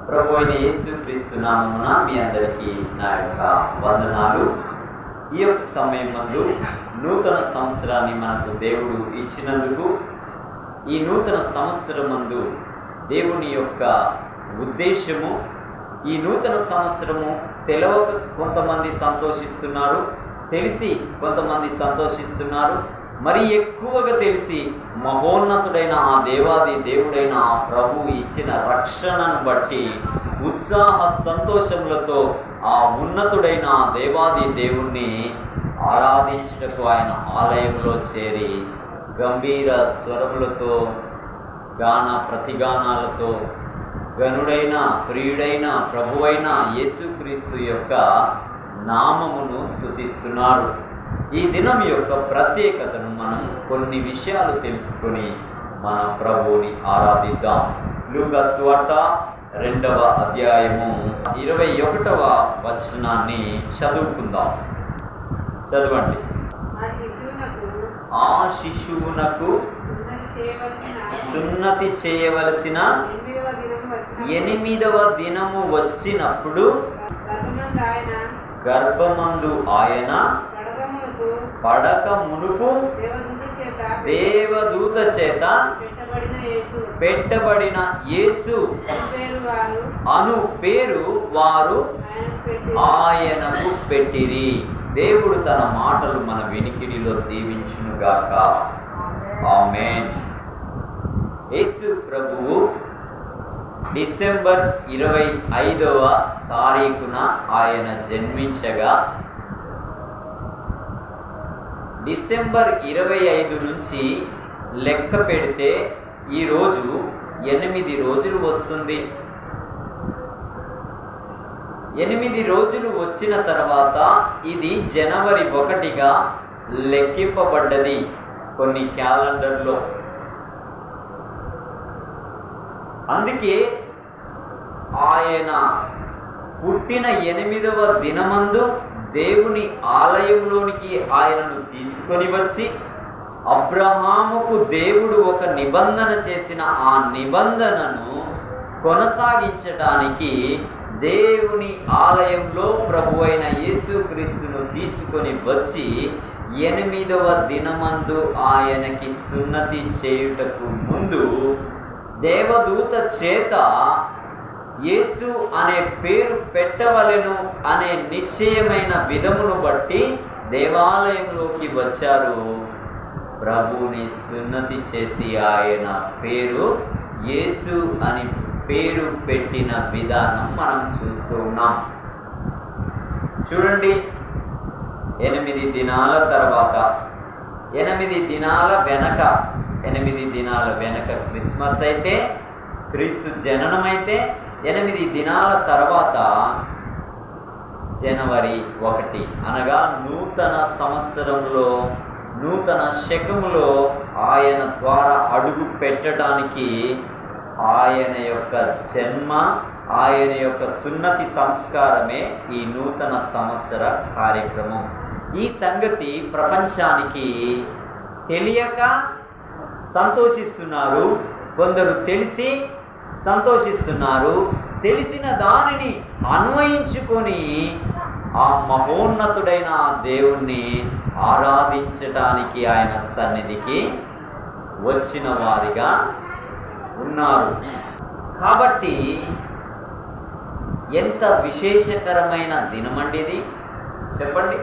ప్రభు అయిన యేసుక్రీస్తు నామమున మీ అందరికీ నా యొక్క వందనాలు. ఈ యొక్క సమయమందు నూతన సంవత్సరాన్ని మనకు దేవుడు ఇచ్చినందుకు, ఈ నూతన సంవత్సరమందు దేవుని యొక్క ఉద్దేశము, ఈ నూతన సంవత్సరము తెలవక కొంతమంది సంతోషిస్తున్నారు, తెలిసి కొంతమంది సంతోషిస్తున్నారు. మరి ఎక్కువగా తెలిసి మహోన్నతుడైన ఆ దేవాది దేవుడైన ఆ ప్రభువు ఇచ్చిన రక్షణను బట్టి ఉత్సాహ సంతోషములతో ఆ ఉన్నతుడైన ఆ దేవాది దేవుణ్ణి ఆరాధించుటకు ఆయన ఆలయంలో చేరి గంభీర స్వరములతో, గాన ప్రతిగానాలతో గనుడైన ప్రియుడైన ప్రభువైన యేసుక్రీస్తు యొక్క నామమును స్తుతిస్తున్నారు. ఈ దినం యొక్క ప్రత్యేకతను మనం కొన్ని విషయాలు తెలుసుకొని మన ప్రభువుని ఆరాధిద్దాం. లూకా సువార్త 2వ అధ్యాయము 21వ వచనాన్ని చదువుకుందాం. చదవండి. ఆ శిశువునకు సున్నతి చేయవలసిన 8వ దినము వచ్చినప్పుడు గర్భమందు ఆయన పడక మునుపు దేవదూత చేత పెట్టబడిన యేసు అను పేరు వారు ఆయనకు పెట్టిరి. దేవుడు తన మాటలు మన వినికిడిలో దీవించునుగాక. ఆమేన్. యేసు ప్రభువు డిసెంబర్ 25వ తారీఖున ఆయన జన్మించగా, డిసెంబర్ 25 నుంచి లెక్క పెడితే ఈరోజు 8 రోజులు వస్తుంది. 8 రోజులు వచ్చిన తర్వాత ఇది జనవరి 1గా లెక్కింపబడ్డది కొన్ని క్యాలెండర్లో. అందుకే ఆయన పుట్టిన 8వ దినమందు దేవుని ఆలయంలోనికి ఆయనను తీసుకొని వచ్చి అబ్రహాముకు దేవుడు ఒక నిబంధన చేసిన ఆ నిబంధనను కొనసాగించడానికి దేవుని ఆలయంలో ప్రభువైన యేసుక్రీస్తును తీసుకొని వచ్చి 8వ దినమందు ఆయనకి సున్నతి చేయుటకు ముందు దేవదూత చేత యేసు అనే పేరు పెట్టవలెను అనే నిశ్చయమైన విధమును బట్టి దేవాలయంలోకి వచ్చారు. ప్రభువుని సున్నతి చేసి ఆయన పేరు యేసు అని పేరు పెట్టిన విధానం మనం చూస్తూ ఉన్నాం. చూడండి, 8 దినాల తర్వాత 8 దినాల వెనక 8 దినాల వెనక క్రిస్మస్ అయితే, క్రీస్తు జననమైతే 8 దినాల తర్వాత జనవరి 1 అనగా నూతన సంవత్సరంలో, నూతన శకములో ఆయన ద్వారా అడుగు పెట్టడానికి ఆయన యొక్క జన్మ, ఆయన యొక్క సున్నతి సంస్కారమే ఈ నూతన సంవత్సర కార్యక్రమం. ఈ సంగతి ప్రపంచానికి తెలియక సంతోషిస్తున్నారు, కొందరు తెలిసి సంతోషిస్తున్నారు. తెలిసిన దానిని అన్వయించుకొని ఆ మహోన్నతుడైన దేవుణ్ణి ఆరాధించడానికి ఆయన సన్నిధికి వచ్చిన వారిగా ఉన్నారు. కాబట్టి ఎంత విశేషకరమైన దినమండి ఇది, చెప్పండి.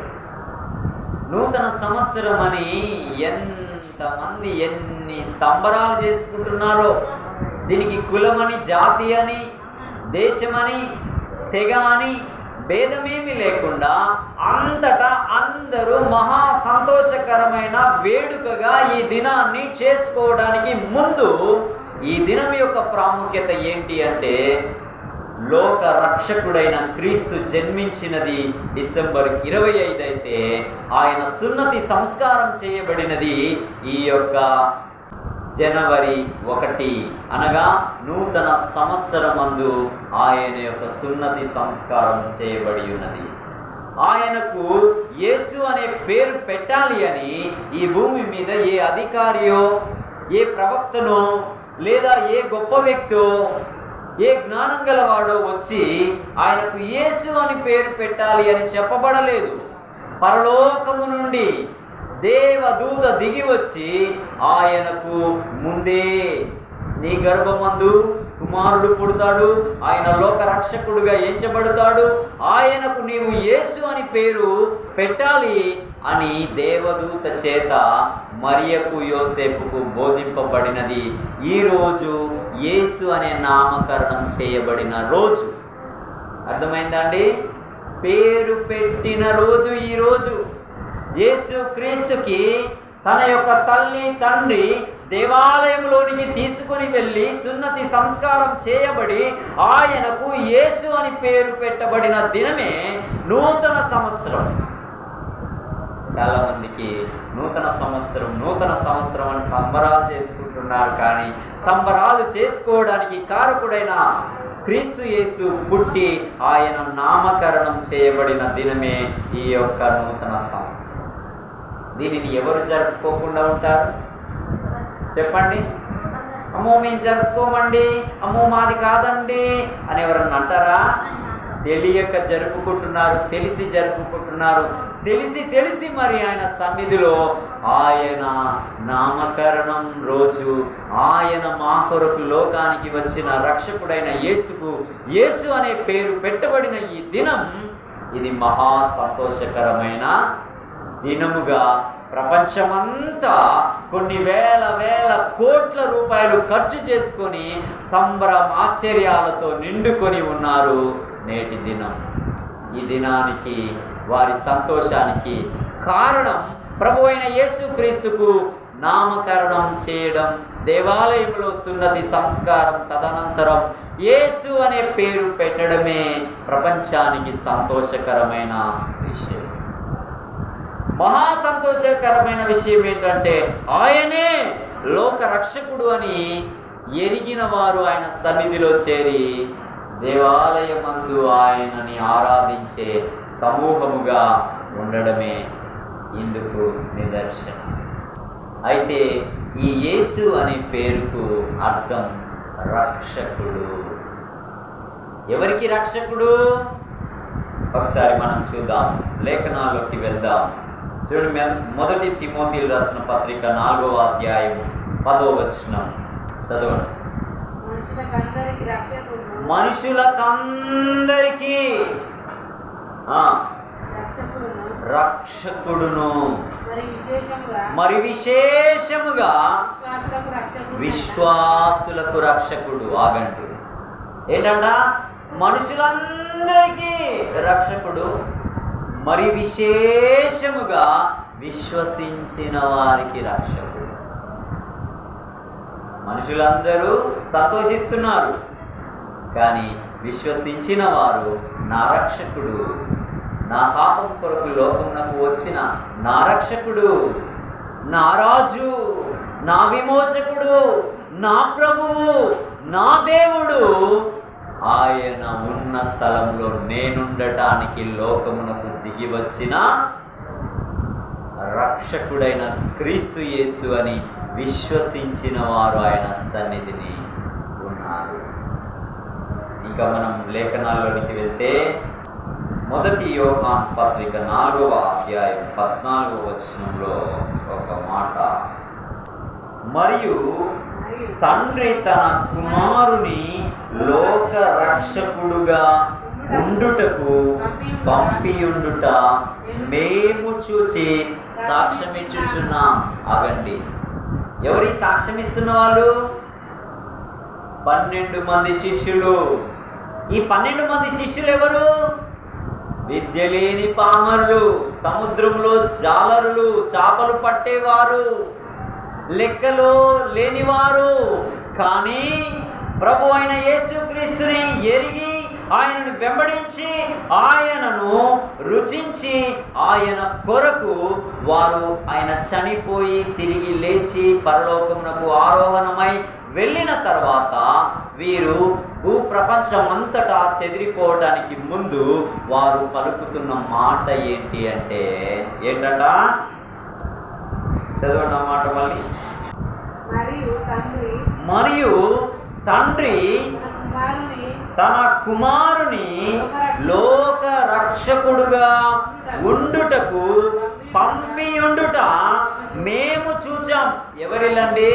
నూతన సంవత్సరం అని ఎంతమంది ఎన్ని సంబరాలు చేసుకుంటున్నారో. దీనికి కులమని, జాతి అని, దేశమని, తెగ అని భేదమేమీ లేకుండా అంతటా అందరూ మహా సంతోషకరమైన వేడుకగా ఈ దినాన్ని చేసుకోవడానికి ముందు ఈ దినం యొక్క ప్రాముఖ్యత ఏంటి అంటే, లోక రక్షకుడైన క్రీస్తు జన్మించినది డిసెంబర్ 25 అయితే ఆయన సున్నతి సంస్కారం చేయబడినది ఈ యొక్క జనవరి 1 అనగా నూతన సంవత్సరమందు ఆయన యొక్క సున్నతి సంస్కారం చేయబడి ఉన్నది. ఆయనకు యేసు అనే పేరు పెట్టాలి అని ఈ భూమి మీద ఏ అధికారియో, ఏ ప్రవక్తనో, లేదా ఏ గొప్ప వ్యక్తో ఏ జ్ఞానం గలవాడో వచ్చి ఆయనకు యేసు అని పేరు పెట్టాలి అని చెప్పబడలేదు. పరలోకము నుండి దేవదూత దిగి వచ్చి ఆయనకు ముందే నీ గర్భమందు కుమారుడు పుడతాడు, ఆయన లోక రక్షకుడుగా ఎంచబడతాడు, ఆయనకు నీవు యేసు అని పేరు పెట్టాలి అని దేవదూత చేత మరియకు యోసేపుకు బోధింపబడినది. ఈరోజు యేసు అనే నామకరణం చేయబడిన రోజు. అర్థమైందండి? పేరు పెట్టిన రోజు ఈరోజు. యేసు క్రీస్తుకి తన యొక్క తల్లి తండ్రి దేవాలయంలోనికి తీసుకుని వెళ్ళి సున్నతి సంస్కారం చేయబడి ఆయనకు యేసు అని పేరు పెట్టబడిన దినమే నూతన సంవత్సరం. చాలామందికి నూతన సంవత్సరం అని సంబరాలు చేసుకుంటున్నారు. కానీ సంబరాలు చేసుకోవడానికి కారకుడైన క్రీస్తు యేసు పుట్టి ఆయన నామకరణం చేయబడిన దినమే ఈ యొక్క నూతన సంవత్సరం. దీనిని ఎవరు జరుపుకోకుండా ఉంటారు చెప్పండి? అమ్మో మేము జరుపుకోమండి, అమ్మో మాది కాదండి అని ఎవరన్నా అంటారా? తెలియక జరుపుకుంటున్నారు, తెలిసి జరుపుకుంటున్నారు. తెలిసి మరి ఆయన సన్నిధిలో ఆయన నామకరణం రోజు ఆయన మా కొరకు లోకానికి వచ్చిన రక్షకుడైన యేసుకు యేసు అనే పేరు పెట్టబడిన ఈ దినం ఇది మహా సంతోషకరమైన దినముగా ప్రపంచమంతా కొన్ని వేల కోట్ల రూపాయలు ఖర్చు చేసుకొని సంబరమాశ్చర్యాలతో నిండుకొని ఉన్నారు నేటి దినం. ఈ దినానికి వారి సంతోషానికి కారణం ప్రభు అయిన యేసుక్రీస్తుకు నామకరణం చేయడం, దేవాలయంలో సున్నతి సంస్కారం, తదనంతరం యేసు అనే పేరు పెట్టడమే ప్రపంచానికి సంతోషకరమైన విషయం. మహా సంతోషకరమైన విషయం ఏంటంటే ఆయనే లోక రక్షకుడు అని ఎరిగిన వారు ఆయన సన్నిధిలో చేరి దేవాలయమందు ఆయనని ఆరాధించే సమూహముగా ఉండడమే ఇందుకు నిదర్శనం. అయితే ఈ యేసు అనే పేరుకు అర్థం రక్షకుడు. ఎవరికి రక్షకుడు? ఒకసారి మనం చూద్దాం, లేఖనాల్లోకి వెళ్దాం. చూడండి, మొదటి తిమోతిలు రాసిన పత్రిక 4వ అధ్యాయం 10వ వచనం చదవండి. మనుషులకందరికీ రక్షకుడును, మరి విశేషముగా విశ్వాసులకు రక్షకుడు. ఆగండి, ఏంటంట? మనుషులందరికీ రక్షకుడు, మరి విశేషముగా విశ్వసించిన వారికి రక్షకుడు. మనుషులందరూ సంతోషిస్తున్నారు, కానీ విశ్వసించిన వారు నా రక్షకుడు, నా పాపం కొరకు లోకమునకు వచ్చిన నా రక్షకుడు, నా రాజు, నా విమోచకుడు, నా ప్రభువు, నా దేవుడు, ఆయన ఉన్న స్థలంలో నేనుండటానికి లోకమునకు దిగి వచ్చిన రక్షకుడైన క్రీస్తు యేసు అని విశ్వసించిన వారు ఆయన సన్నిధిని ఉన్నారు. ఇంకా మనం లేఖనాల్లోనికి వెళ్తే మొదటి యోహాను పత్రిక 4వ అధ్యాయం 14వ వచనంలో ఒక మాట, మరియు తండ్రి తన కుమారుని లోక రక్షకుడుగా ఉండుటకు పంపియుండుట మేము చూచి సాక్ష్యమిచ్చుచున్నాం. ఆగండి, ఎవరి సాక్ష్యం ఇస్తున్న వాళ్ళు? 12 మంది శిష్యులు. ఈ 12 మంది శిష్యులు ఎవరు? విద్య లేని పామరులు, సముద్రంలో జాలరులు, చేపలు పట్టేవారు, లెక్కలో లేనివారు. కానీ ప్రభు అయిన యేసుక్రీస్తుని ఎరిగి ఆయనను వెంబడించి ఆయనను రుచించి ఆయన కొరకు వారు ఆయన చనిపోయి తిరిగి లేచి పరలోకమునకు ఆరోహణమై వెళ్ళిన తర్వాత వీరు భూప్రపంచమంతటా చెదిరిపోవడానికి ముందు వారు పలుకుతున్న మాట ఏంటి అంటే, ఏంటంట? చదవండి ఆ మాట మళ్ళీ. మరియు తండ్రి తన కుమారుని లోక రక్షకుడుగా ఉండుటకు పంపియుండుట మేము చూచాం. ఎవరిలండి?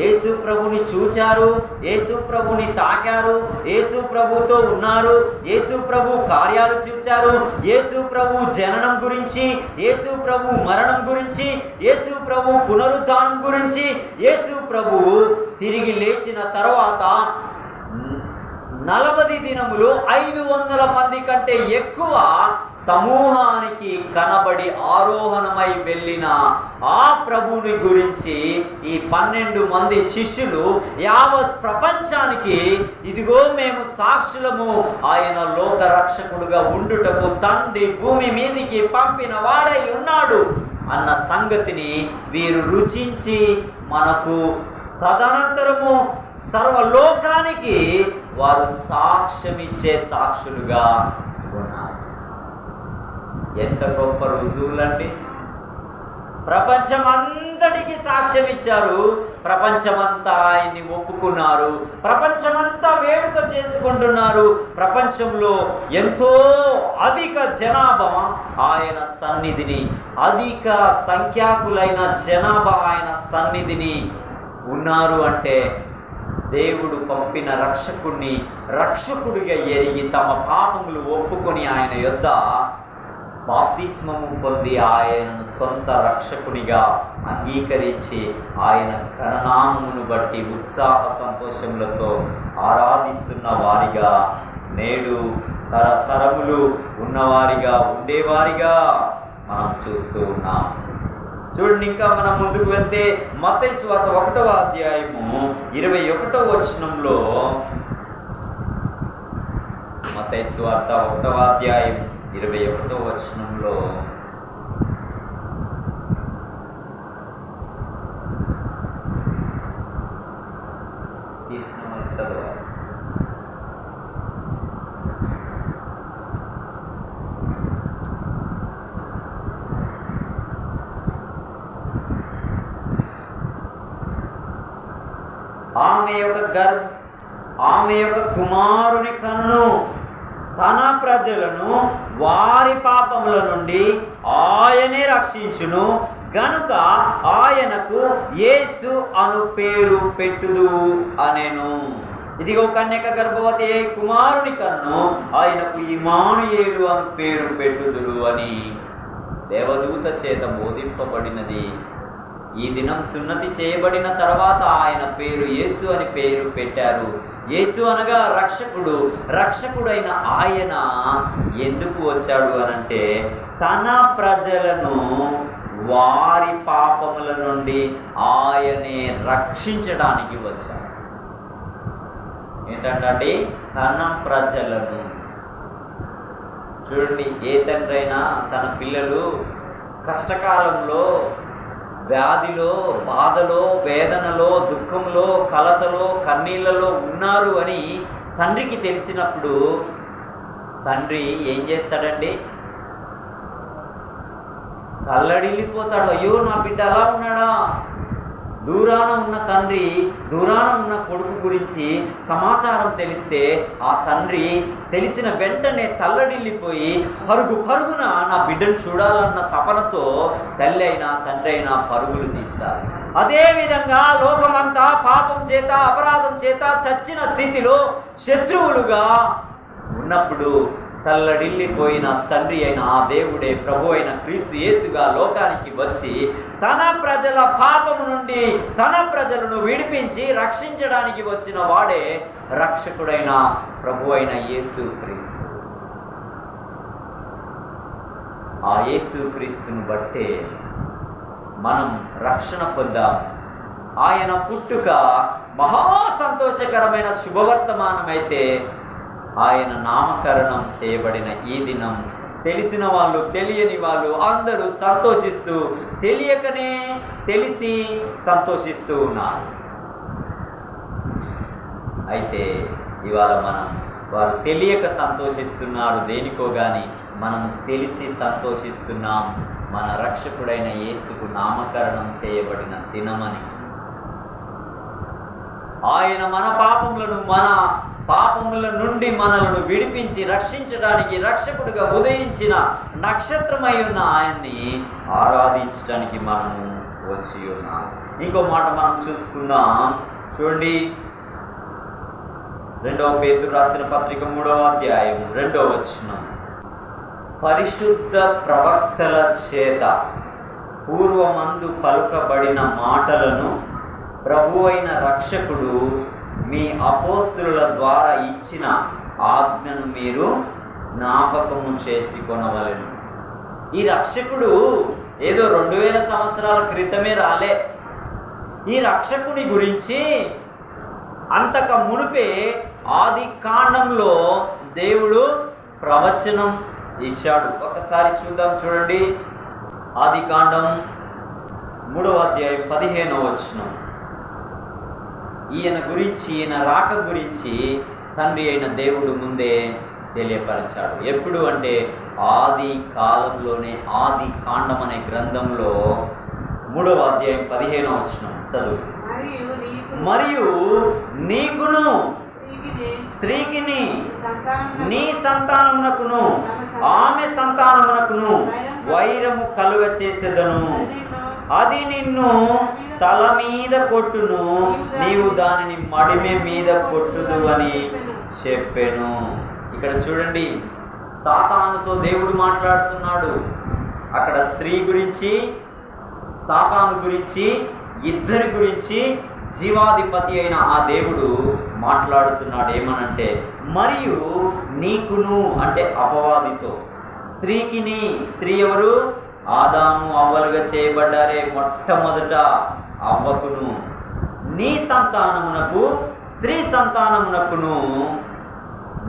యేసు ప్రభుని చూచారు, యేసు ప్రభుని తాకారు, యేసు ప్రభుతో ఉన్నారు, యేసు ప్రభు కార్యాలు చూశారు, యేసు ప్రభు జననం గురించి, యేసు ప్రభు మరణం గురించి, యేసు ప్రభు పునరుద్ధానం గురించి, యేసు ప్రభు తిరిగి లేచిన తర్వాత 40 దినములు 500 మంది కంటే ఎక్కువ సమూహానికి కనబడి ఆరోహణమై వెళ్ళిన ఆ ప్రభువుని గురించి ఈ 12 మంది శిష్యులు యావత్ ప్రపంచానికి, ఇదిగో మేము సాక్షులము, ఆయన లోక రక్షకుడుగా ఉండుటకు తండ్రి భూమి మీదికి పంపిన వాడై ఉన్నాడు అన్న సంగతిని వీరు రుచించి మనకు తదనంతరము సర్వలోకానికి వారు సాక్ష్యమిచ్చే సాక్షులుగా ఉన్నారు. ఎంత గొప్ప రుజువులండి! ప్రపంచమంతటికి సాక్ష్యం ఇచ్చారు, ప్రపంచమంతా ఆయన్ని ఒప్పుకున్నారు, ప్రపంచమంతా వేడుక చేసుకుంటున్నారు. ప్రపంచంలో ఎంతో అధిక జనాభా ఆయన సన్నిధిని, అధిక సంఖ్యాకులైన జనాభా ఆయన సన్నిధిని ఉన్నారు అంటే దేవుడు పంపిన రక్షకుణ్ణి రక్షకుడిగా ఎరిగి తమ పాపములు ఒప్పుకొని ఆయన యొద్ద బాప్తిస్మము పొంది ఆయనను సొంత రక్షకునిగా అంగీకరించి ఆయన ఘననామమును బట్టి ఉత్సాహ సంతోషములతో ఆరాధిస్తున్న వారిగా, నేడు తరతరములు ఉన్నవారిగా ఉండేవారిగా మనం చూస్తూ ఉన్నాం. చూడండి, ఇంకా మనం ముందుకు వెళ్తే మత్తయి సువార్త 1వ అధ్యాయము 21వ వచనంలో, మత్తయి సువార్త 1వ అధ్యాయం 21వ వచనంలో, తీసుకున్న చదవాలి. ఆమె యొక్క కుమారుని కన్ను తన ప్రజలను వారి పాపముల నుండి ఆయనే రక్షించును గనుక ఆయనకు యేసు అను పేరు పెట్టుదు అనెను. ఇదిగో కన్యక గర్భవతి కుమారుని కన్ను ఆయనకు ఇమ్మానుయేలు అను పేరు పెట్టుదురు అని దేవదూత చేత బోధింపబడినది. ఈ దినం సున్నతి చేయబడిన తర్వాత ఆయన పేరు యేసు అని పేరు పెట్టారు. యేసు అనగా రక్షకుడు. రక్షకుడైన ఆయన ఎందుకు వచ్చాడు అనంటే తన ప్రజలను వారి పాపముల నుండి ఆయనే రక్షించడానికి వచ్చాడు. ఏంటంటే తన ప్రజలను. చూడండి, ఏ తండ్రి అయినా తన పిల్లలు కష్టకాలంలో, వ్యాధిలో, బాధలో, వేదనలో, దుఃఖంలో, కలతలో, కన్నీళ్లలో ఉన్నారు అని తండ్రికి తెలిసినప్పుడు తండ్రి ఏం చేస్తాడండి? తల్లడిల్లిపోతాడు. అయ్యో, నా బిడ్డ అలా ఉన్నాడా? దూరాన ఉన్న తండ్రి, దూరాన ఉన్న కొడుకు గురించి సమాచారం తెలిస్తే ఆ తండ్రి తెలిసిన వెంటనే తల్లడిల్లిపోయి పరుగున నా బిడ్డను చూడాలన్న తపనతో తల్లి అయినా తండ్రి అయినా పరుగులు తీస్తారు. అదేవిధంగా లోకమంతా పాపం చేత, అపరాధం చేత చచ్చిన స్థితిలో శత్రువులుగా ఉన్నప్పుడు తల్లడిల్లిపోయిన తండ్రి అయిన ఆ దేవుడే ప్రభు అయిన క్రీస్తు యేసుగా లోకానికి వచ్చి తన ప్రజల పాపము నుండి తన ప్రజలను విడిపించి రక్షించడానికి వచ్చిన వాడే రక్షకుడైన ప్రభు అయిన యేసు క్రీస్తు. ఆ యేసు క్రీస్తును బట్టే మనం రక్షణ పొందాం. ఆయన పుట్టుక మహా సంతోషకరమైన శుభవర్తమానమైతే ఆయన నామకరణం చేయబడిన ఈ దినం తెలిసిన వాళ్ళు, తెలియని వాళ్ళు అందరూ సంతోషిస్తూ, తెలియకనే తెలిసి సంతోషిస్తూ ఉన్నారు. అయితే ఇవాళ మనం వారు తెలియక సంతోషిస్తున్నారు దేనికో కానీ మనం తెలిసి సంతోషిస్తున్నాం. మన రక్షకుడైన యేసుకు నామకరణం చేయబడిన దినమని. ఆయన మన పాపములను, మన పాపముల నుండి మనలను విడిపించి రక్షించడానికి రక్షకుడిగా ఉదయించిన నక్షత్రమై ఉన్న ఆయన్ని ఆరాధించడానికి మనము వచ్చి ఉన్నాం. ఇంకో మాట మనం చూసుకుందాం. చూడండి, 2వ పేతురు రాసిన పత్రిక 3వ అధ్యాయం 2వ వచనం. పరిశుద్ధ ప్రవక్తల చేత పూర్వమందు పలుకబడిన మాటలను ప్రభువైన రక్షకుడు మీ అపోస్తుల ద్వారా ఇచ్చిన ఆజ్ఞను మీరు జ్ఞాపకము చేసుకొనవలెను. ఈ రక్షకుడు ఏదో 2000 సంవత్సరాల క్రితమే రాలే. ఈ రక్షకుని గురించి అంతక మునిపే ఆది కాండంలో దేవుడు ప్రవచనం ఇచ్చాడు. ఒకసారి చూద్దాం. చూడండి, ఆది కాండం 3వ అధ్యాయం 15వ వచనం. ఈయన గురించి, ఈయన రాక గురించి తండ్రి అయిన దేవుడు ముందే తెలియపరిచాడు. ఎప్పుడు అంటే ఆది కాలంలోనే, ఆది కాండం అనే గ్రంథంలో 3వ అధ్యాయం 15వ వచనం చదువు. మరియు నీకును స్త్రీకిని నీ సంతానమునకును ఆమె సంతానమునకును వైరము కలుగ చేసేదను, అది నిన్ను తల మీద కొట్టును, నీవు దానిని మడిమె మీద కొట్టుదు అని చెప్పెను. ఇక్కడ చూడండి, సాతానుతో దేవుడు మాట్లాడుతున్నాడు. అక్కడ స్త్రీ గురించి, సాతాను గురించి, ఇద్దరి గురించి జీవాధిపతి అయిన ఆ దేవుడు మాట్లాడుతున్నాడు. ఏమనంటే, మరియు నీకును అంటే అపవాదితో, స్త్రీకిని, స్త్రీ ఎవరు? ఆదాము అవ్వలుగా చేయబడ్డారే. మొట్టమొదట అవ్వకును, నీ సంతానమునకు, స్త్రీ సంతానమునకును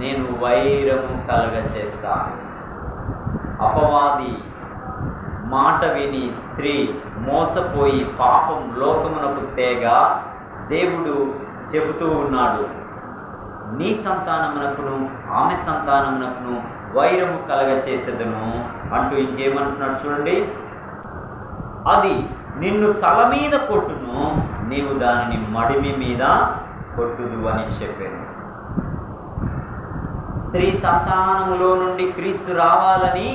నేను వైరము కలగ చేస్తాను. అపవాది మాట విని స్త్రీ మోసపోయి పాపం లోకమునకు తేగా దేవుడు చెబుతూ ఉన్నాడు, నీ సంతానమునకును ఆమె సంతానమునకును వైరము కలగ చేసేదను అంటూ ఇంకేమంటున్నాడు చూడండి. అది నిన్ను తల మీద కొట్టును, నీవు దానిని మడిమి మీద కొట్టుదు అని చెప్పాను. స్త్రీ సంతానములో నుండి క్రీస్తు రావాలని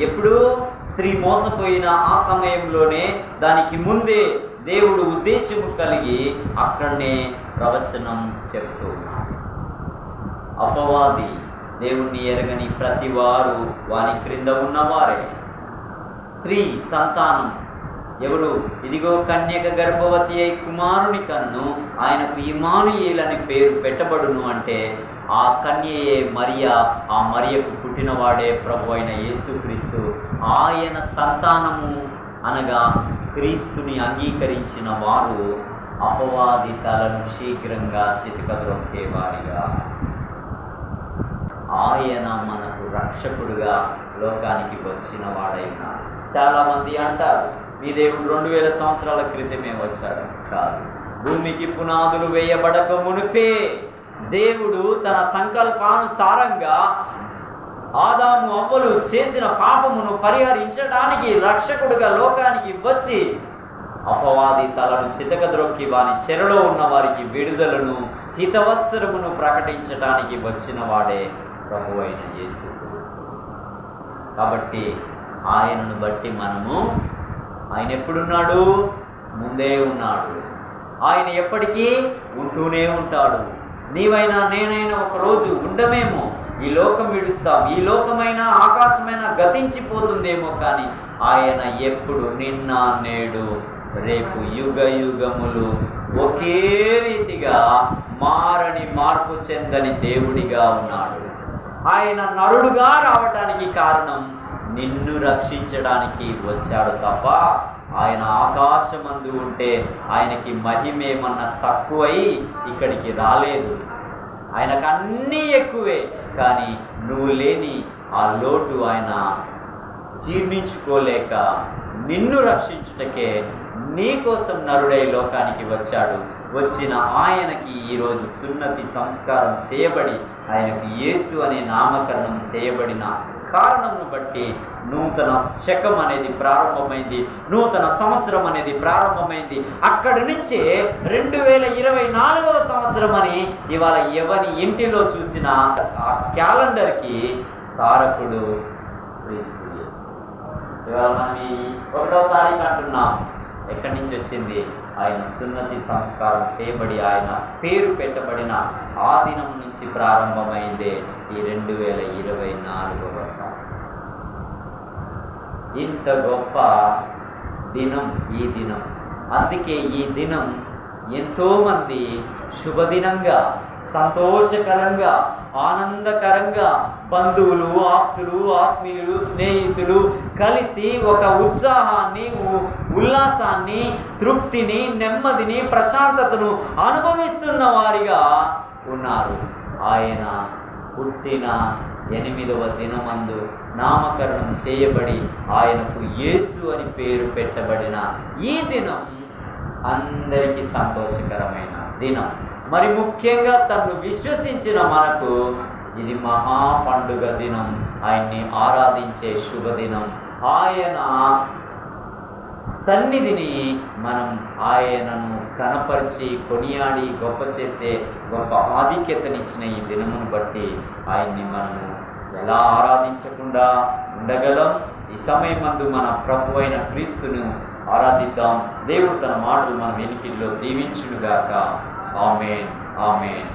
ఎప్పుడు స్త్రీ మోసపోయిన ఆ సమయంలోనే, దానికి ముందే దేవుడు ఉద్దేశము కలిగి అక్కడనే ప్రవచనం చెప్తూ ఉన్నాడు. అపవాది దేవుణ్ణి ఎరగని ప్రతి వారు వాని క్రింద ఉన్నవారే. స్త్రీ సంతానం ఎవరు? ఇదిగో కన్యక గర్భవతి అయి కుమారుని కన్ను, ఆయనకు ఇమ్మానుయేలు అని పేరు పెట్టబడును అంటే ఆ కన్యయే మరియా. ఆ మరియకు పుట్టినవాడే ప్రభు అయిన యేసుక్రీస్తు. ఆయన సంతానము అనగా క్రీస్తుని అంగీకరించిన వారు అపవాది తలను శీఘ్రంగా చితకద్రొక్కేవారిగా, ఆయన మనకు రక్షకుడుగా లోకానికి వచ్చిన వాడైనా. చాలామంది అంటారు, మీ దేవుడు 2000 సంవత్సరాల క్రితమే వచ్చాడు. కాదు, భూమికి పునాదులు వేయబడక మునిపే దేవుడు తన సంకల్పానుసారంగా ఆదాము అవ్వలు చేసిన పాపమును పరిహరించడానికి రక్షకుడుగా లోకానికి వచ్చి అపవాది తలను చితకద్రొక్కి వాని చెరలో ఉన్న వారికి విడుదలను, హితవత్సరమును ప్రకటించడానికి వచ్చిన వాడే ప్రభు అయిన యేసుక్రీస్తు. కాబట్టి ఆయనను బట్టి మనము, ఆయన ఎప్పుడున్నాడు? ముందే ఉన్నాడు. ఆయన ఎప్పటికీ ఉంటూనే ఉంటాడు. నీవైనా నేనైనా ఒకరోజు ఉండమేమో, ఈ లోకం విడుస్తాం, ఈ లోకమైనా ఆకాశమైనా గతించిపోతుందేమో, కానీ ఆయన ఎప్పుడు నిన్న నేడు రేపు యుగ యుగములు ఒకే రీతిగా మారని, మార్పు చెందని దేవుడిగా ఉన్నాడు. ఆయన నరుడుగా రావటానికి కారణం నిన్ను రక్షించడానికి వచ్చాడు తప్ప ఆయన ఆకాశమందు ఉంటే ఆయనకి మహిమేమన్నా తక్కువై ఇక్కడికి రాలేదు. ఆయనకు అన్నీ ఎక్కువే, కానీ నువ్వు లేని ఆ లోటు ఆయన జీర్ణించుకోలేక నిన్ను రక్షించుటకే నీ కోసం నరుడై లోకానికి వచ్చాడు. వచ్చిన ఆయనకి ఈరోజు సున్నతి సంస్కారం చేయబడి ఆయనకు యేసు అనే నామకరణం చేయబడిన కారణంను బట్టి నూతన శకం అనేది ప్రారంభమైంది, నూతన సంవత్సరం అనేది ప్రారంభమైంది. అక్కడి నుంచే 2024వ సంవత్సరం అని ఇవాళ ఎవరి ఇంటిలో చూసినా ఆ క్యాలెండర్కి తారకుడు క్రీస్తు యేసు. ఇవాళ మనం 1వ తారీఖు అంటున్నాం. ఎక్కడి నుంచి వచ్చింది? ఆయన సున్నతి సంస్కారం చేయబడి ఆయన పేరు పెట్టబడిన ఆ దినం నుంచి ప్రారంభమైందే ఈ 2024వ సంవత్సరం. ఇంత గొప్ప దినం ఈ దినం. అందుకే ఈ దినం ఎంతోమంది శుభదినంగా, సంతోషకరంగా, ఆనందకరంగా బంధువులు, ఆప్తులు, ఆత్మీయులు, స్నేహితులు కలిసి ఒక ఉత్సాహాన్ని, ఉల్లాసాన్ని, తృప్తిని, నెమ్మదిని, ప్రశాంతతను అనుభవిస్తున్న వారిగా ఉన్నారు. ఆయన పుట్టిన 8వ దినమందు నామకరణం చేయబడి ఆయనకు యేసు అని పేరు పెట్టబడిన ఈ దినం అందరికీ సంతోషకరమైన దినం. మరి ముఖ్యంగా తను విశ్వసించిన మనకు ఇది మహా పండుగ దినం, ఆయన్ని ఆరాధించే శుభదినం. ఆయన సన్నిధిని మనం ఆయనను కనపరిచి కొనియాడి గొప్ప చేసే గొప్ప ఆధిక్యతనిచ్చిన ఈ దినమును బట్టి ఆయన్ని మనము ఎలా ఆరాధించకుండా ఉండగలం? ఈ సమయమందు మన ప్రభు అయిన క్రీస్తును ఆరాధిద్దాం. దేవుడు తన మాటలు మన వెనుకల్లో దీవించునుగాక. ఆమేన్, ఆమేన్.